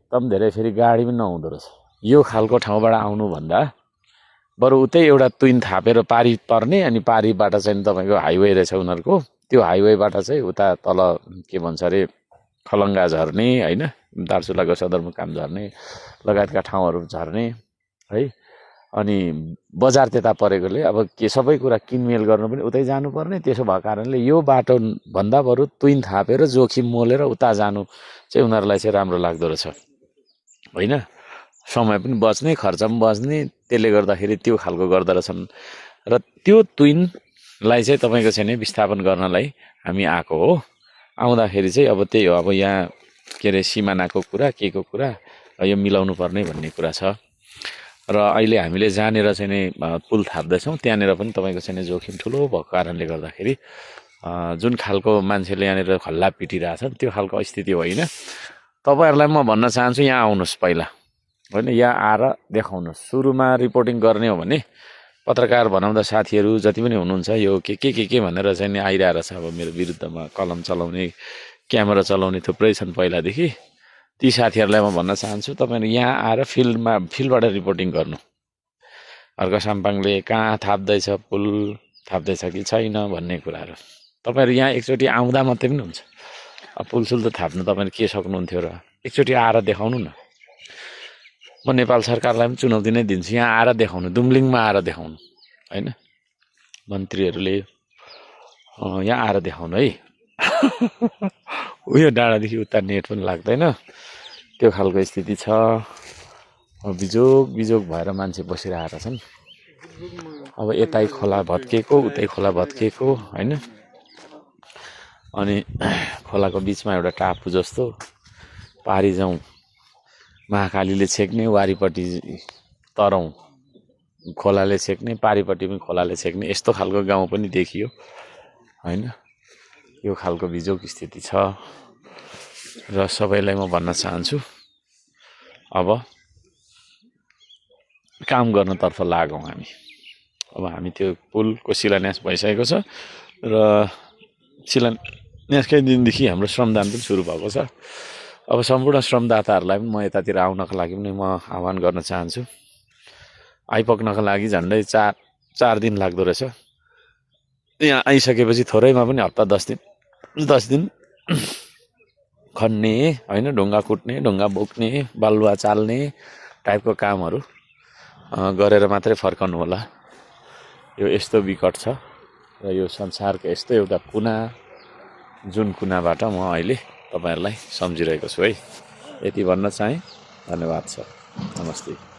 एकदम धेरै फेरि गाडी पनि नहुँदो रहेछ। यो खालको ठाउँबाट आउनुभन्दा बरु उतै एउटा तुइन थापेर पारी पर्ने, अनि पारीबाट चाहिँ तपाईँको हाइवे रहेछ उनीहरूको, त्यो हाइवेबाट चाहिँ उता तल के भन्छ अरे खलङ्गा झर्ने होइन, दार्चुलाको सदरमुकाम झर्ने लगायतका ठाउँहरू झर्ने है। अनि बजार त्यता परेकोले अब के सबै कुरा किनमेल गर्नु पनि उतै जानुपर्ने। त्यसो भएको कारणले यो बाटो भन्दा बरु तुइन थापेर जोखिम मोलेर उता जानु चाहिँ उनीहरूलाई चाहिँ राम्रो लाग्दो रहेछ होइन। समय पनि बच्ने, खर्च पनि बच्ने, त्यसले गर्दाखेरि त्यो खालको गर्दो रहेछन्। र त्यो तुइनलाई चाहिँ तपाईँको चाहिँ विस्थापन गर्नलाई हामी आएको हो। आउँदाखेरि चाहिँ अब त्यही हो, अब यहाँ के अरे सिमानाको कुरा के को कुरा यो मिलाउनु पर्ने भन्ने कुरा छ। र अहिले हामीले जहाँनिर चाहिँ नि पुल थाप्दैछौँ त्यहाँनिर पनि तपाईँको चाहिँ जोखिम ठुलो भएको कारणले गर्दाखेरि जुन खालको मान्छेले यहाँनिर खल्ला पिटिरहेछन् त्यो खालको स्थिति होइन। तपाईँहरूलाई म भन्न चाहन्छु यहाँ आउनुहोस् पहिला होइन, यहाँ आएर देखाउनुहोस्। सुरुमा रिपोर्टिङ गर्ने हो भने पत्रकार बनाउँदा साथीहरू जति पनि हुनुहुन्छ यो के भनेर चाहिँ नि आइरहेको छ। अब मेरो विरुद्धमा कलम चलाउने, क्यामेरा चलाउने थुप्रै छन् पहिलादेखि। ती साथीहरूलाई म भन्न चाहन्छु तपाईँहरू यहाँ आएर फिल्डबाट रिपोर्टिङ गर्नु। अर्को साम्पाङले कहाँ थाप्दैछ, पुल थाप्दैछ कि छैन भन्ने कुराहरू तपाईँहरू यहाँ एकचोटि आउँदा मात्रै पनि हुन्छ। अब पुलसुल त थाप्नु तपाईँहरू के सक्नुहुन्थ्यो र एकचोटि आएर देखाउनु न। म नेपाल सरकारलाई पनि चुनौती नै दिन्छु, यहाँ आएर देखाउनु, दुम्लिङमा आएर देखाउनु होइन। मन्त्रीहरूले यहाँ आएर देखाउनु है। उयो डाँडादेखि उता नेट पनि लाग्दैन, त्यो खालको स्थिति छ। बिजोग भएर मान्छे बसिरहेका छन्। अब यतै खोला भत्केको उतै खोला भत्केको होइन। अनि खोलाको बिचमा एउटा टापु जस्तो पारी जाउँ महाकालीले छेक्ने, वारिपट्टि तरौँ खोलाले छेक्ने, पारिपट्टि पनि खोलाले छेक्ने, यस्तो खालको गाउँ पनि देखियो होइन। यो खालको बिजोग स्थिति छ। र सबैलाई म भन्न चाहन्छु अब काम गर्नतर्फ लागौँ हामी। अब हामी त्यो पुलको शिलान्यास भइसकेको छ र शिलान्यासकै दिनदेखि हाम्रो श्रमदान पनि सुरु भएको छ। अब सम्पूर्ण श्रमदाताहरूलाई पनि म यतातिर आउनको लागि पनि म आह्वान गर्न चाहन्छु। आइपुग्नको लागि झन्डै 4 दिन लाग्दो रहेछ। यहाँ आइसकेपछि थोरैमा पनि हप्ता 10 दिन खन्ने होइन, ढुङ्गा कुट्ने, ढुङ्गा बोक्ने, बालुवा चाल्ने टाइपको कामहरू गरेर मात्रै फर्कनु होला। यो यस्तो विकट छ र यो संसारको यस्तो एउटा कुना, जुन कुनाबाट म अहिले तपाईँहरूलाई सम्झिरहेको छु है। यति भन्न चाहेँ। धन्यवाद छ। नमस्ते।